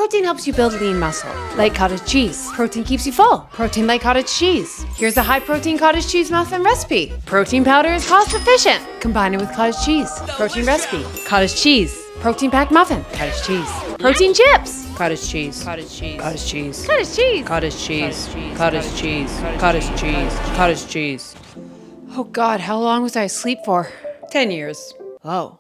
Protein helps you build lean muscle, like cottage cheese. Protein keeps you full. Protein like cottage cheese. Here's a high-protein cottage cheese muffin recipe. Protein powder is cost-efficient. Combine it with cottage cheese. Protein recipe. Cottage cheese. Protein-packed muffin. Cottage cheese. Protein chips. Cottage cheese. Cottage cheese. Cottage cheese. Cottage cheese. Cottage cheese. Cottage cheese. Cottage cheese. Cottage cheese. Oh God, how long was I asleep for? 10 years. Oh.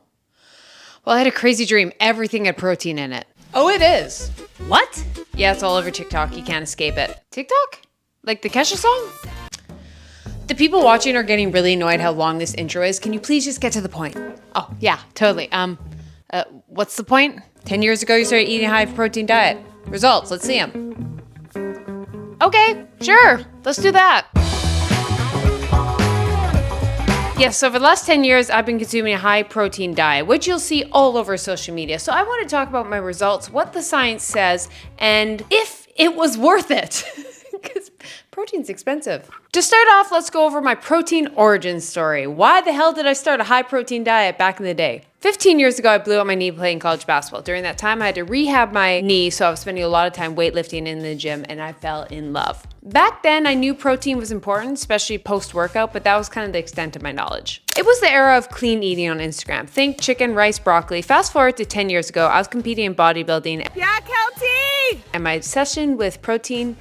Well, I had a crazy dream. Everything had protein in it. Oh, it is. What? Yeah, it's all over TikTok. You can't escape it. TikTok? Like the Kesha song? The people watching are getting really annoyed how long this intro is. Can you please just get to the point? Oh, yeah, totally. What's the point? 10 years ago, you started eating a high-protein diet. Results, let's see them. Okay, sure. Let's do that. Yes, so for the last 10 years, I've been consuming a high-protein diet, which you'll see all over social media. So I want to talk about my results, what the science says, and if it was worth it. Because protein's expensive. To start off, let's go over my protein origin story. Why the hell did I start a high-protein diet back in the day? 15 years ago, I blew out my knee playing college basketball. During that time, I had to rehab my knee, so I was spending a lot of time weightlifting in the gym, and I fell in love. Back then, I knew protein was important, especially post-workout, but that was kind of the extent of my knowledge. It was the era of clean eating on Instagram. Think chicken, rice, broccoli. Fast forward to 10 years ago, I was competing in bodybuilding. Yeah, Keltie! And my obsession with protein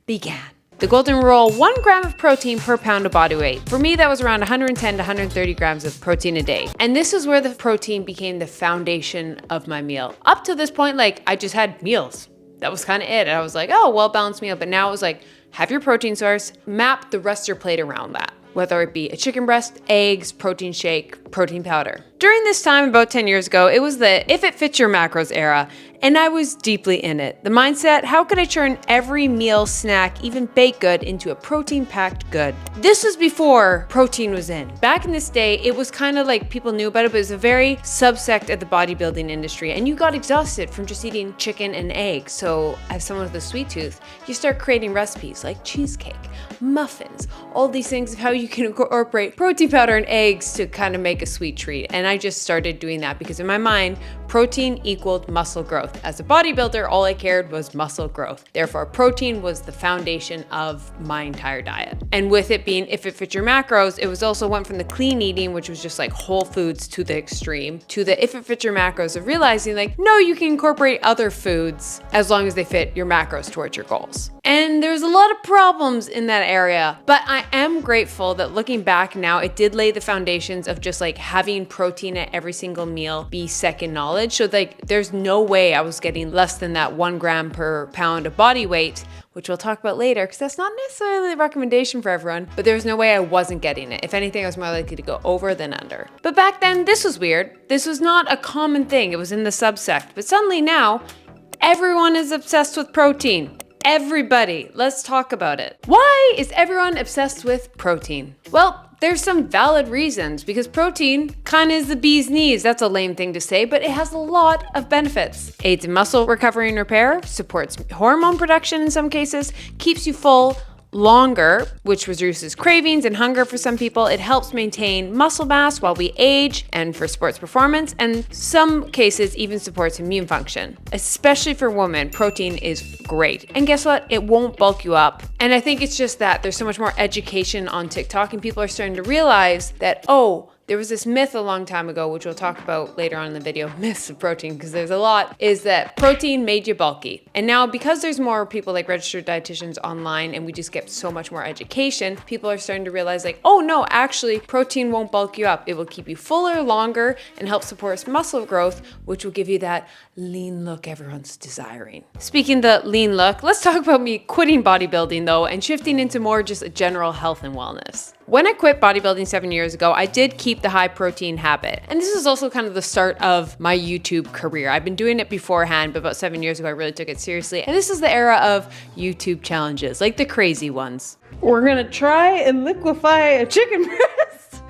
began. The golden rule, 1 gram of protein per pound of body weight. For me, that was around 110 to 130 grams of protein a day. And this is where the protein became the foundation of my meal. Up to this point, I just had meals. That was kind of it. And I was like, oh, well-balanced meal. But now it was like, have your protein source, map the rest of your plate around that. Whether it be a chicken breast, eggs, protein shake, protein powder. During this time, about 10 years ago, it was the if it fits your macros era, and I was deeply in it. The mindset, how could I turn every meal, snack, even baked good into a protein-packed good? This was before protein was in. Back in this day, it was kind of like people knew about it, but it was a very subsect of the bodybuilding industry, and you got exhausted from just eating chicken and eggs. So as someone with a sweet tooth, you start creating recipes like cheesecake, muffins, all these things of how you can incorporate protein powder and eggs to kind of make a sweet treat. And I just started doing that because in my mind, protein equaled muscle growth. As a bodybuilder, all I cared was muscle growth. Therefore, protein was the foundation of my entire diet. And with it being if it fits your macros, it was also went from the clean eating, which was just like whole foods to the extreme, to the if it fits your macros of realizing no, you can incorporate other foods as long as they fit your macros towards your goals. And there's a lot of problems in that area, but I am grateful that looking back now, it did lay the foundations of just having protein at every single meal be second knowledge. So there's no way I was getting less than that 1 gram per pound of body weight, which we'll talk about later, because that's not necessarily a recommendation for everyone, but there's no way I wasn't getting it. If anything, I was more likely to go over than under. But back then, this was weird. This was not a common thing. It was in the subsect, but suddenly now, everyone is obsessed with protein. Everybody, let's talk about it. Why is everyone obsessed with protein? Well, there's some valid reasons because protein kind of is the bee's knees. That's a lame thing to say, but it has a lot of benefits. Aids in muscle recovery and repair, supports hormone production in some cases, keeps you full longer, which reduces cravings and hunger for some people. It helps maintain muscle mass while we age and for sports performance, and some cases even supports immune function. Especially for women, protein is great. And guess what? It won't bulk you up. And I think it's just that there's so much more education on TikTok and people are starting to realize that, oh, there was this myth a long time ago, which we'll talk about later on in the video, myths of protein, because there's a lot, is that protein made you bulky. And now because there's more people like registered dietitians online and we just get so much more education, people are starting to realize oh no, actually protein won't bulk you up. It will keep you fuller longer and help support muscle growth, which will give you that lean look everyone's desiring. Speaking of the lean look, let's talk about me quitting bodybuilding though and shifting into more just a general health and wellness. When I quit bodybuilding 7 years ago, I did keep the high protein habit. And this is also kind of the start of my YouTube career. I've been doing it beforehand, but about 7 years ago, I really took it seriously. And this is the era of YouTube challenges, like the crazy ones. We're gonna try and liquefy a chicken breast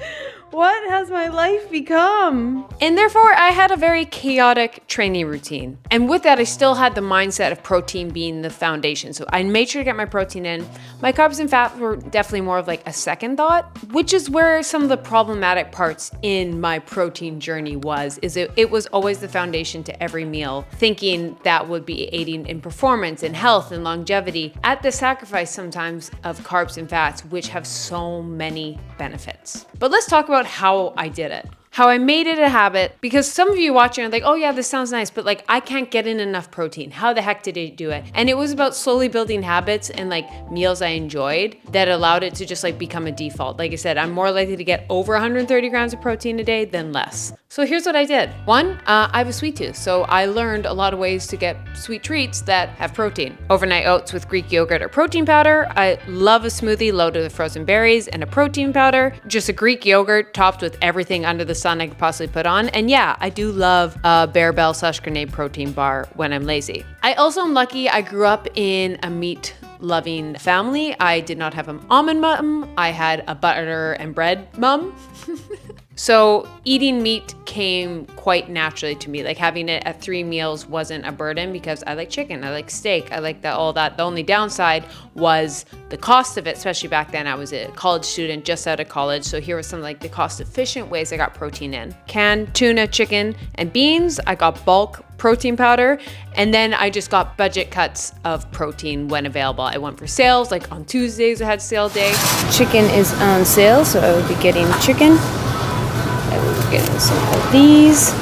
What has my life become? And therefore, I had a very chaotic training routine. And with that, I still had the mindset of protein being the foundation. So I made sure to get my protein in. My carbs and fats were definitely more of like a second thought, which is where some of the problematic parts in my protein journey is it was always the foundation to every meal, thinking that would be aiding in performance and health and longevity at the sacrifice sometimes of carbs and fats, which have so many benefits. But let's talk about how I did it. How I made it a habit, because some of you watching are like, oh yeah, this sounds nice, but like I can't get in enough protein. How the heck did I do it? And it was about slowly building habits and like meals I enjoyed that allowed it to just like become a default. Like I said, I'm more likely to get over 130 grams of protein a day than less. So here's what I did. One, I have a sweet tooth, so I learned a lot of ways to get sweet treats that have protein. Overnight oats with Greek yogurt or protein powder. I love a smoothie loaded with frozen berries and a protein powder. Just a Greek yogurt topped with everything under the sun I could possibly put on. And yeah, I do love a Bearbell/Grenade protein bar when I'm lazy. I also am lucky I grew up in a meat loving family. I did not have an almond mum. I had a butter and bread mum. So eating meat came quite naturally to me. Like having it at 3 meals wasn't a burden because I like chicken, I like steak, I like all that. The only downside was the cost of it, especially back then. I was a college student just out of college. So here was some like the cost efficient ways I got protein in. Canned tuna, chicken, and beans. I got bulk protein powder, and then I just got budget cuts of protein when available. I went for sales, like on Tuesdays I had sale day. Chicken is on sale, so I will be getting chicken. I will be getting some of these.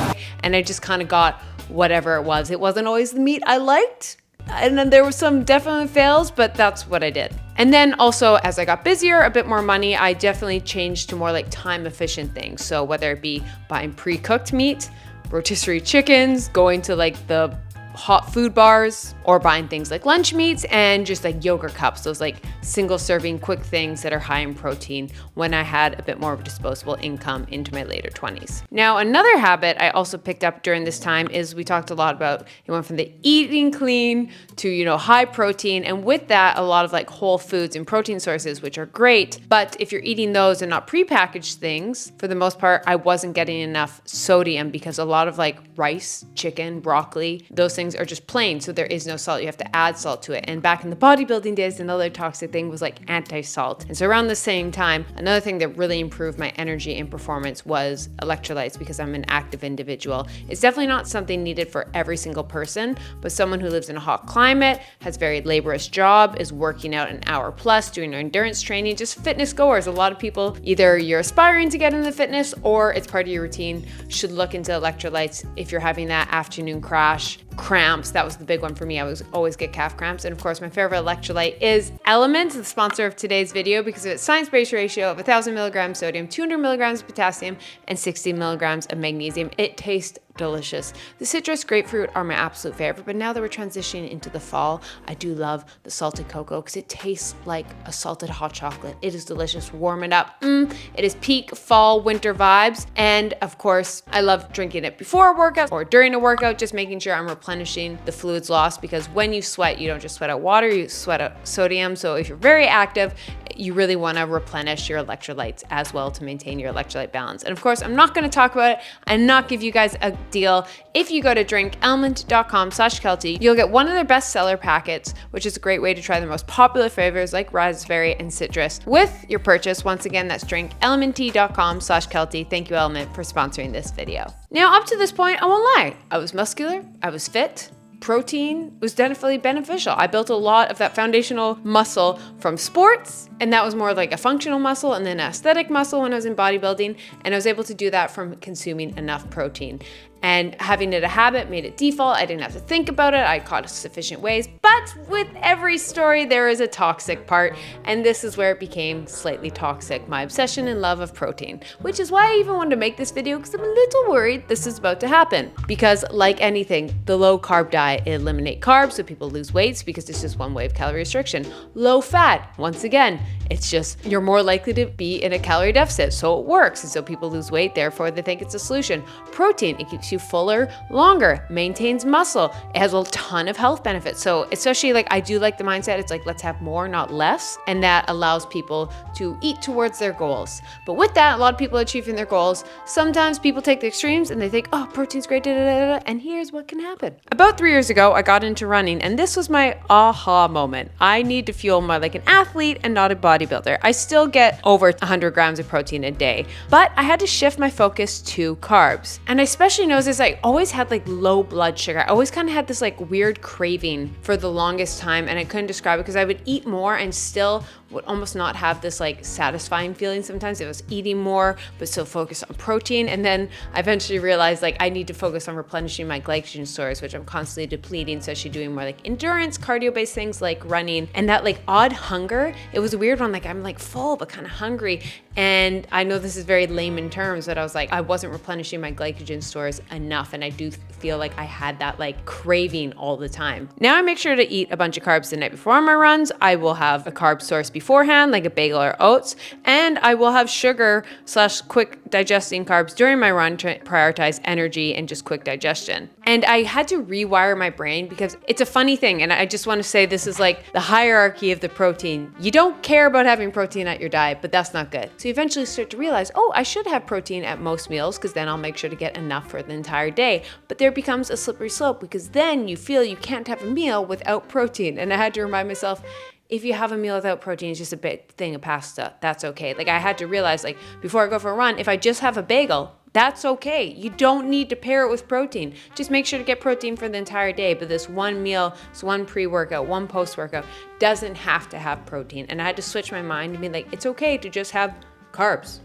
And I just kind of got whatever it was. It wasn't always the meat I liked. And then there were some definitely fails, but that's what I did. And then also as I got busier, a bit more money, I definitely changed to more like time efficient things. So whether it be buying pre-cooked meat, rotisserie chickens, going to like the hot food bars, or buying things like lunch meats and just like yogurt cups, those like single serving quick things that are high in protein when I had a bit more of a disposable income into my later 20s. Now, another habit I also picked up during this time is we talked a lot about, it went from the eating clean to, you know, high protein. And with that, a lot of like whole foods and protein sources, which are great. But if you're eating those and not prepackaged things, for the most part, I wasn't getting enough sodium because a lot of like rice, chicken, broccoli, those things are just plain. So there is no salt. You have to add salt to it. And back in the bodybuilding days, another toxic thing was like anti-salt. And so around the same time, another thing that really improved my energy and performance was electrolytes, because I'm an active individual. It's definitely not something needed for every single person, but someone who lives in a hot climate, has very laborious job, is working out an hour plus, doing endurance training, just fitness goers. A lot of people, either you're aspiring to get into fitness or it's part of your routine, should look into electrolytes if you're having that afternoon crash. Cramps, that was the big one for me. I was always get calf cramps. And of course, my favorite electrolyte is Element, the sponsor of today's video, because of its science-based ratio of 1,000 milligrams sodium, 200 milligrams of potassium, and 60 milligrams of magnesium. It tastes delicious. The citrus, grapefruit are my absolute favorite, but now that we're transitioning into the fall, I do love the salted cocoa because it tastes like a salted hot chocolate. It is delicious. Warm it up. It is peak fall winter vibes. And of course, I love drinking it before a workout or during a workout, just making sure I'm replenishing the fluids lost, because when you sweat, you don't just sweat out water, you sweat out sodium. So if you're very active, you really want to replenish your electrolytes as well to maintain your electrolyte balance. And of course, I'm not going to talk about it and not give you guys a deal. If you go to drinkelement.com/Keltie, you'll get one of their bestseller packets, which is a great way to try the most popular flavors like raspberry and citrus with your purchase. Once again, that's drinkelement.com/Keltie. Thank you, Element, for sponsoring this video. Now, up to this point, I won't lie. I was muscular, I was fit. Protein was definitely beneficial. I built a lot of that foundational muscle from sports, and that was more like a functional muscle and then aesthetic muscle when I was in bodybuilding, and I was able to do that from consuming enough protein. And having it a habit made it default. I didn't have to think about it. I caught sufficient ways. But with every story, there is a toxic part. And this is where it became slightly toxic, my obsession and love of protein. Which is why I even wanted to make this video, because I'm a little worried this is about to happen. Because like anything, the low carb diet, eliminate carbs so people lose weight, because it's just one way of calorie restriction. Low fat, once again, it's just you're more likely to be in a calorie deficit. So it works. And so people lose weight, therefore they think it's a solution. Protein, it keeps you you fuller longer, maintains muscle. It has a ton of health benefits. So especially like I do like the mindset, it's like let's have more, not less. And that allows people to eat towards their goals. But with that, a lot of people are achieving their goals. Sometimes people take the extremes and they think, oh, protein's great, and here's what can happen. About 3 years ago, I got into running, and this was my aha moment. I need to fuel my like an athlete and not a bodybuilder. I still get over 100 grams of protein a day, but I had to shift my focus to carbs. And I especially noticed this, I always had like low blood sugar. I always kind of had this like weird craving for the longest time, and I couldn't describe it because I would eat more and still would almost not have this like satisfying feeling. Sometimes it was eating more, but still focused on protein. And then I eventually realized like I need to focus on replenishing my glycogen stores, which I'm constantly depleting, especially doing more like endurance, cardio-based things like running. And that like odd hunger, it was a weird one. Like I'm like full, but kind of hungry. And I know this is very layman terms, but I was like, I wasn't replenishing my glycogen stores enough. And I do feel like I had that like craving all the time. Now I make sure to eat a bunch of carbs the night before my runs. I will have a carb source beforehand, like a bagel or oats, and I will have sugar/quick digesting carbs during my run to prioritize energy and just quick digestion. And I had to rewire my brain because it's a funny thing. And I just want to say this is like the hierarchy of the protein. You don't care about having protein at your diet, but that's not good. So you eventually start to realize, oh, I should have protein at most meals because then I'll make sure to get enough for the entire day. But there becomes a slippery slope because then you feel you can't have a meal without protein. And I had to remind myself, if you have a meal without protein, it's just a big thing of pasta. That's okay. Like I had to realize like before I go for a run, if I just have a bagel, that's okay. You don't need to pair it with protein. Just make sure to get protein for the entire day. But this one meal, this one pre-workout, one post-workout doesn't have to have protein. And I had to switch my mind and be like, it's okay to just have carbs.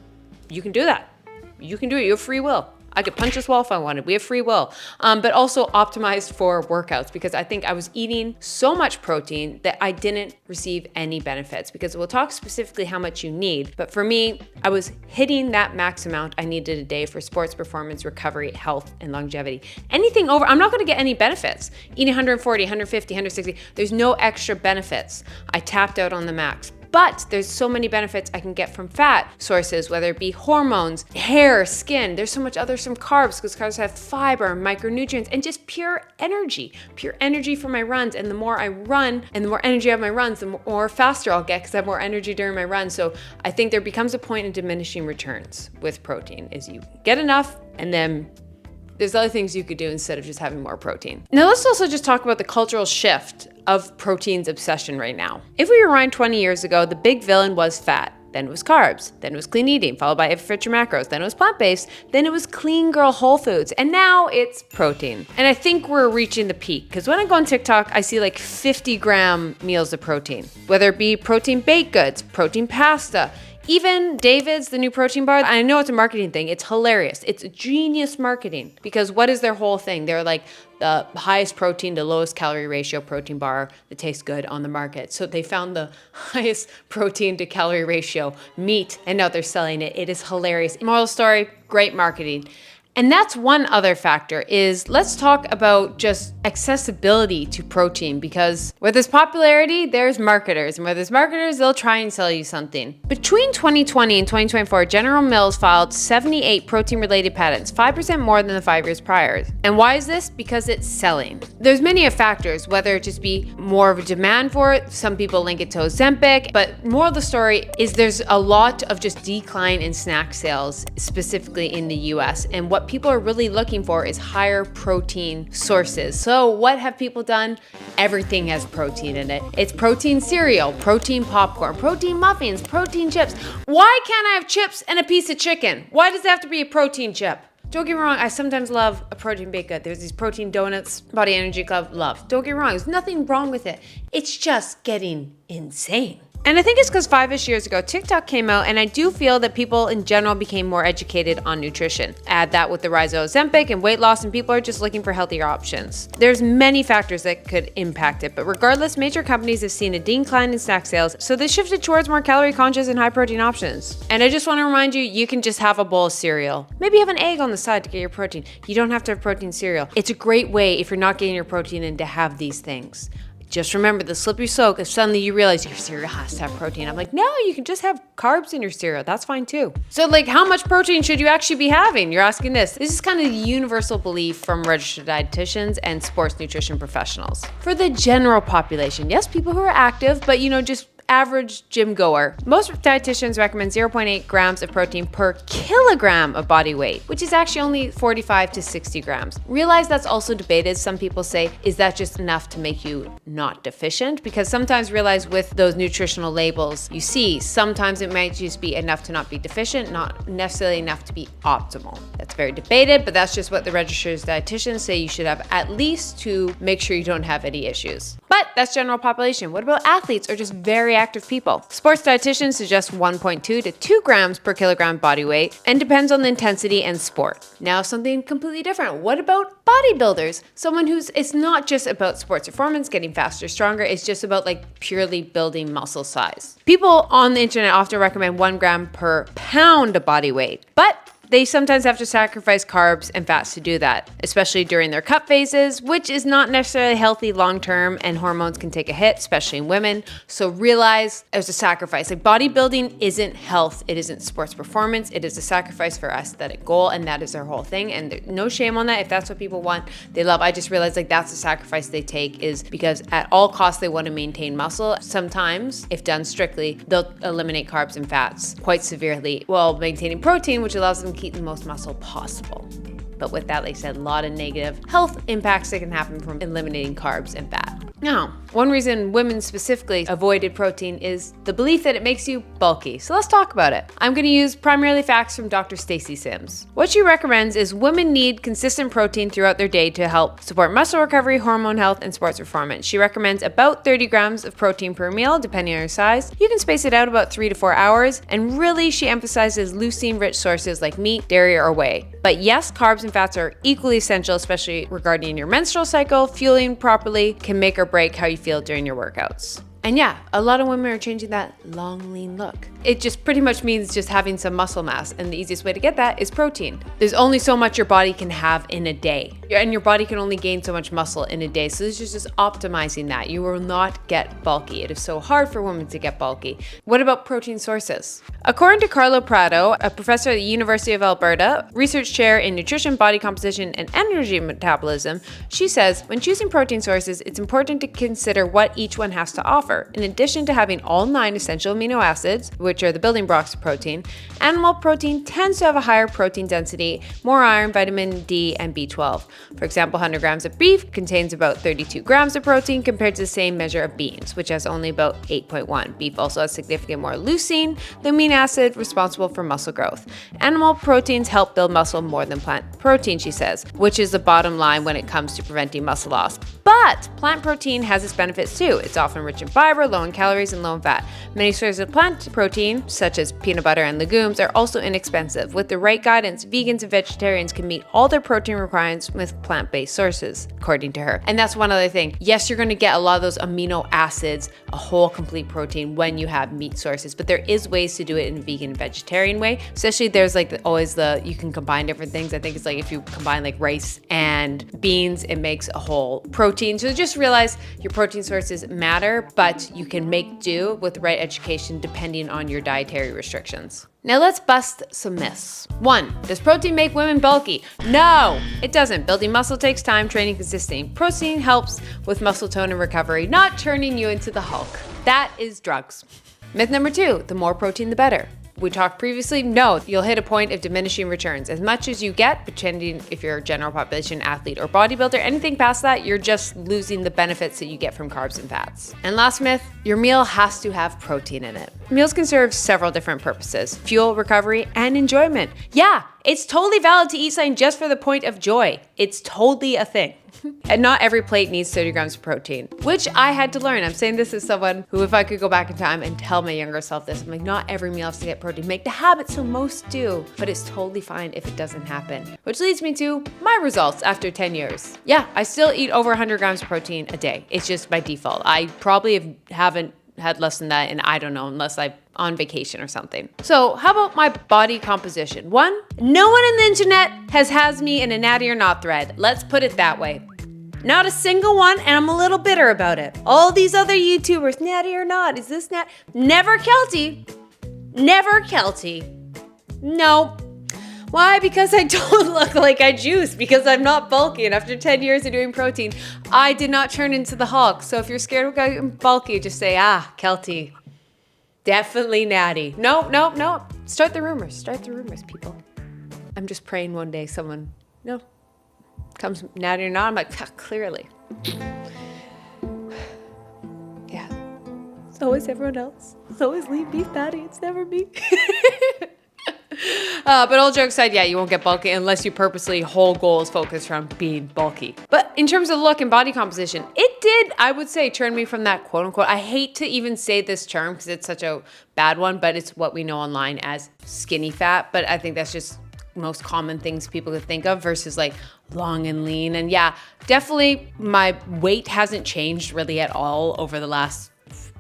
You can do that. You can do it. You have free will. I could punch this wall if I wanted. We have free will. But also optimized for workouts because I think I was eating so much protein that I didn't receive any benefits because we'll talk specifically how much you need. But for me, I was hitting that max amount I needed a day for sports performance, recovery, health, and longevity. Anything over, I'm not going to get any benefits. Eating 140, 150, 160, there's no extra benefits. I tapped out on the max. But there's so many benefits I can get from fat sources, whether it be hormones, hair, skin. There's so much others from carbs because carbs have fiber, micronutrients, and just pure energy for my runs. And the more I run and the more energy I have my runs, the more faster I'll get because I have more energy during my run. So I think there becomes a point in diminishing returns with protein is you get enough and then there's other things you could do instead of just having more protein. Now let's also just talk about the cultural shift of protein's obsession right now. If we rewind 20 years ago, the big villain was fat. Then it was carbs, then it was clean eating, followed by fit your macros, then it was plant-based, then it was clean girl whole foods, and now it's protein. And I think we're reaching the peak, because when I go on TikTok, I see like 50-gram meals of protein, whether it be protein baked goods, protein pasta, even David's, the new protein bar. I know it's a marketing thing. It's hilarious. It's genius marketing because what is their whole thing? They're like the highest protein to lowest calorie ratio protein bar that tastes good on the market. So they found the highest protein to calorie ratio meat and now they're selling it. It is hilarious. Moral story, great marketing. And that's one other factor is let's talk about just accessibility to protein because where there's popularity, there's marketers. And where there's marketers, they'll try and sell you something. Between 2020 and 2024, General Mills filed 78 protein-related patents, 5% more than the 5 years prior. And why is this? Because it's selling. There's many factors, whether it just be more of a demand for it. Some people link it to Ozempic, but more of the story is there's a lot of just decline in snack sales, specifically in the US. And what people are really looking for is higher protein sources. So what have people done? Everything has protein in it. It's protein cereal, protein popcorn, protein muffins, protein chips. Why can't I have chips and a piece of chicken? Why does it have to be a protein chip? Don't get me wrong, I sometimes love a protein baked good. There's these protein donuts, Body Energy Club, love. Don't get me wrong, there's nothing wrong with it. It's just getting insane. And I think it's because 5-ish years ago, TikTok came out, and I do feel that people in general became more educated on nutrition. Add that with the rise of Ozempic and weight loss, and people are just looking for healthier options. There's many factors that could impact it, but regardless, major companies have seen a decline in snack sales, so they shifted towards more calorie conscious and high protein options. And I just want to remind you, you can just have a bowl of cereal. Maybe have an egg on the side to get your protein. You don't have to have protein cereal. It's a great way if you're not getting your protein in to have these things. Just remember the slippery slope if suddenly you realize your cereal has to have protein. I'm like, no, you can just have carbs in your cereal. That's fine too. So like, how much protein should you actually be having? You're asking this. This is kind of the universal belief from registered dietitians and sports nutrition professionals. For the general population, yes, people who are active, but just average gym goer. Most dietitians recommend 0.8 grams of protein per kilogram of body weight, which is actually only 45 to 60 grams. Realize that's also debated. Some people say, is that just enough to make you not deficient? Because sometimes realize with those nutritional labels you see, sometimes it might just be enough to not be deficient, not necessarily enough to be optimal. That's very debated, but that's just what the registered dietitians say you should have at least to make sure you don't have any issues. But that's general population. What about athletes or just very active people? Sports dietitians suggest 1.2 to 2 grams per kilogram body weight and depends on the intensity and sport. Now something completely different. What about bodybuilders? Someone it's not just about sports performance, getting faster, stronger. It's just about like purely building muscle size. People on the internet often recommend 1 gram per pound of body weight, but they sometimes have to sacrifice carbs and fats to do that, especially during their cut phases, which is not necessarily healthy long-term, and hormones can take a hit, especially in women. So realize there's a sacrifice. Like bodybuilding isn't health, it isn't sports performance, it is a sacrifice for aesthetic goal, and that is their whole thing. And no shame on that. If that's what people want, they love. I just realized like that's the sacrifice they take, is because at all costs they want to maintain muscle. Sometimes, if done strictly, they'll eliminate carbs and fats quite severely while maintaining protein, which allows them to keep the most muscle possible. But with that, like I said, a lot of negative health impacts that can happen from eliminating carbs and fat. Now, one reason women specifically avoided protein is the belief that it makes you bulky. So let's talk about it. I'm going to use primarily facts from Dr. Stacy Sims. What she recommends is women need consistent protein throughout their day to help support muscle recovery, hormone health, and sports performance. She recommends about 30 grams of protein per meal, depending on your size. You can space it out about 3 to 4 hours. And really, she emphasizes leucine-rich sources like meat, dairy, or whey. But yes, carbs and fats are equally essential, especially regarding your menstrual cycle. Fueling properly can make or break how you feel during your workouts. And yeah, a lot of women are changing that long, lean look. It just pretty much means just having some muscle mass, and the easiest way to get that is protein. There's only so much your body can have in a day, and your body can only gain so much muscle in a day. So this is just optimizing that. You will not get bulky. It is so hard for women to get bulky. What about protein sources? According to Carlo Prado, a professor at the University of Alberta, research chair in nutrition, body composition, and energy metabolism, she says, when choosing protein sources, it's important to consider what each one has to offer. In addition to having all 9 essential amino acids, which are the building blocks of protein, animal protein tends to have a higher protein density, more iron, vitamin D, and B12. For example, 100 grams of beef contains about 32 grams of protein compared to the same measure of beans, which has only about 8.1. Beef also has significantly more leucine, the amino acid responsible for muscle growth. Animal proteins help build muscle more than plant protein, she says, which is the bottom line when it comes to preventing muscle loss. But plant protein has its benefits too. It's often rich in fiber, low in calories, and low in fat. Many sources of plant protein, such as peanut butter and legumes, are also inexpensive. With the right guidance, vegans and vegetarians can meet all their protein requirements with plant-based sources, according to her. And that's one other thing. Yes, you're going to get a lot of those amino acids, a whole complete protein, when you have meat sources, but there is ways to do it in a vegan and vegetarian way. Especially there's like you can combine different things. I think it's like if you combine like rice and beans, it makes a whole protein. So just realize your protein sources matter, but you can make do with the right education depending on your dietary restrictions. Now let's bust some myths. 1, does protein make women bulky? No, it doesn't. Building muscle takes time, training consistently. Protein helps with muscle tone and recovery, not turning you into the Hulk. That is drugs. Myth number 2, the more protein, the better. We talked previously, no, you'll hit a point of diminishing returns. As much as you get, pretending if you're a general population athlete or bodybuilder, anything past that, you're just losing the benefits that you get from carbs and fats. And last myth, your meal has to have protein in it. Meals can serve several different purposes: fuel, recovery, and enjoyment. Yeah, it's totally valid to eat something just for the point of joy. It's totally a thing. And not every plate needs 30 grams of protein, which I had to learn. I'm saying this as someone who, if I could go back in time and tell my younger self this, I'm like, not every meal has to get protein. Make the habit so most do, but it's totally fine if it doesn't happen. Which leads me to my results after 10 years. Yeah, I still eat over 100 grams of protein a day. It's just by default. I probably haven't had less than that, and I don't know, unless I'm on vacation or something. So how about my body composition? 1, no one on the internet has me in a natty or not thread. Let's put it that way. Not a single one, and I'm a little bitter about it. All these other YouTubers, natty or not, is this nat? Never Keltie. Never Keltie. No. Why? Because I don't look like I juice, because I'm not bulky. And after 10 years of doing protein, I did not turn into the Hulk. So if you're scared of getting bulky, just say, Keltie. Definitely natty. No. Start the rumors, people. I'm just praying one day someone, comes natty or not. I'm like, clearly. Yeah. It's always everyone else. It's always lean beef patty. It's never me. But all jokes aside, you won't get bulky unless you purposely whole goal is focused around being bulky. But in terms of look and body composition, it did, I would say, turn me from that quote unquote, I hate to even say this term because it's such a bad one, but it's what we know online as skinny fat. But I think that's just most common things people could think of versus like long and lean. And definitely my weight hasn't changed really at all over the last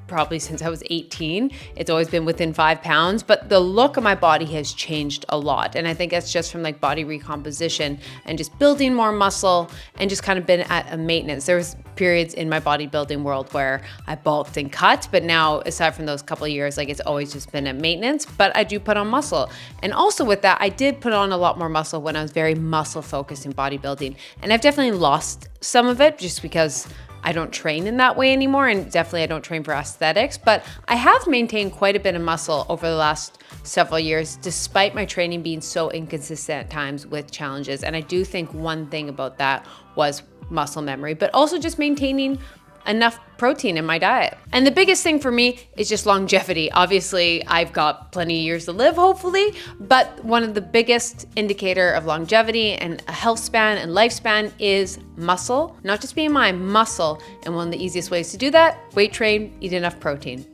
probably since I was 18. It's always been within 5 pounds, but the look of my body has changed a lot. And I think that's just from like body recomposition and just building more muscle and just kind of been at a maintenance. There was periods in my bodybuilding world where I bulked and cut, but now aside from those couple of years, like it's always just been at maintenance, but I do put on muscle. And also with that, I did put on a lot more muscle when I was very muscle focused in bodybuilding. And I've definitely lost some of it just because I don't train in that way anymore, and definitely I don't train for aesthetics, but I have maintained quite a bit of muscle over the last several years, despite my training being so inconsistent at times with challenges. And I do think one thing about that was muscle memory, but also just maintaining enough protein in my diet. And the biggest thing for me is just longevity. Obviously, I've got plenty of years to live, hopefully, but one of the biggest indicator of longevity and a health span and lifespan is muscle, not just BMI, muscle. And one of the easiest ways to do that, weight train, eat enough protein.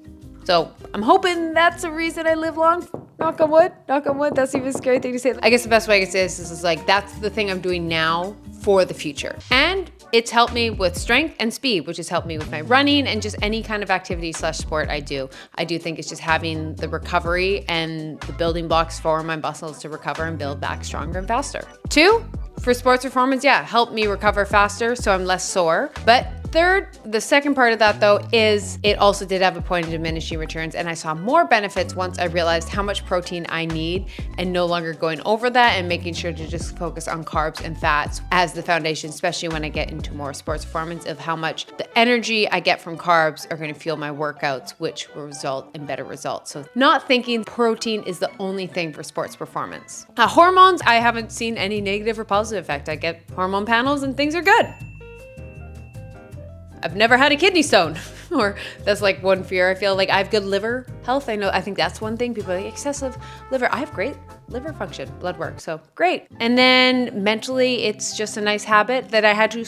So I'm hoping that's the reason I live long. Knock on wood, knock on wood. That's even a scary thing to say. I guess the best way I can say this is like, that's the thing I'm doing now for the future. And it's helped me with strength and speed, which has helped me with my running and just any kind of activity / sport I do. I do think it's just having the recovery and the building blocks for my muscles to recover and build back stronger and faster. 2, for sports performance, help me recover faster so I'm less sore. But third, the second part of that though, is it also did have a point of diminishing returns, and I saw more benefits once I realized how much protein I need and no longer going over that and making sure to just focus on carbs and fats as the foundation, especially when I get into more sports performance, of how much the energy I get from carbs are going to fuel my workouts, which will result in better results. So not thinking protein is the only thing for sports performance. Hormones, I haven't seen any negative or positive effect. I get hormone panels and things are good. I've never had a kidney stone, or that's like one fear. I feel like I have good liver health. I think that's one thing. People are like, excessive liver. I have great liver function, blood work, so great. And then mentally, it's just a nice habit that I had to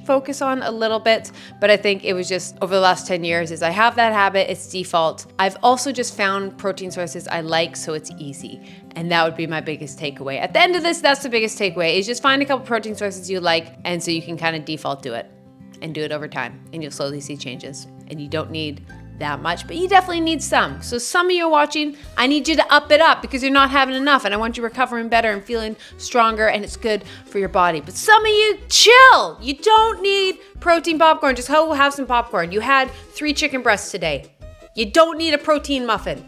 focus on a little bit. But I think it was just over the last 10 years is I have that habit, it's default. I've also just found protein sources I like, so it's easy. And that would be my biggest takeaway. At the end of this, that's the biggest takeaway, is just find a couple protein sources you like, and so you can kind of default to it. And do it over time, and you'll slowly see changes. And you don't need that much, but you definitely need some. So some of you watching, I need you to up it up because you're not having enough, and I want you recovering better and feeling stronger, and it's good for your body. But some of you, chill. You don't need protein popcorn. Just go have some popcorn. You had 3 chicken breasts today. You don't need a protein muffin.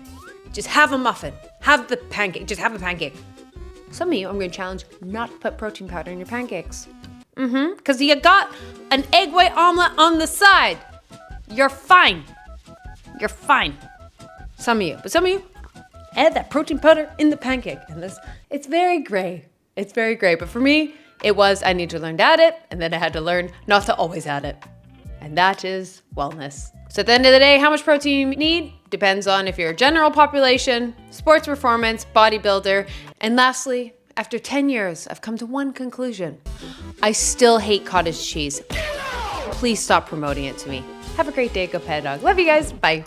Just have a muffin. Have the pancake. Just have a pancake. Some of you, I'm going to challenge not to put protein powder in your pancakes. Because you got an egg white omelet on the side. You're fine. You're fine. Some of you, add that protein powder in the pancake. And it's very gray. It's very gray. But for me, it was, I need to learn to add it. And then I had to learn not to always add it. And that is wellness. So at the end of the day, how much protein you need depends on if you're a general population, sports performance, bodybuilder. And lastly, after 10 years, I've come to one conclusion. I still hate cottage cheese. Please stop promoting it to me. Have a great day. Go pet a dog. Love you guys. Bye.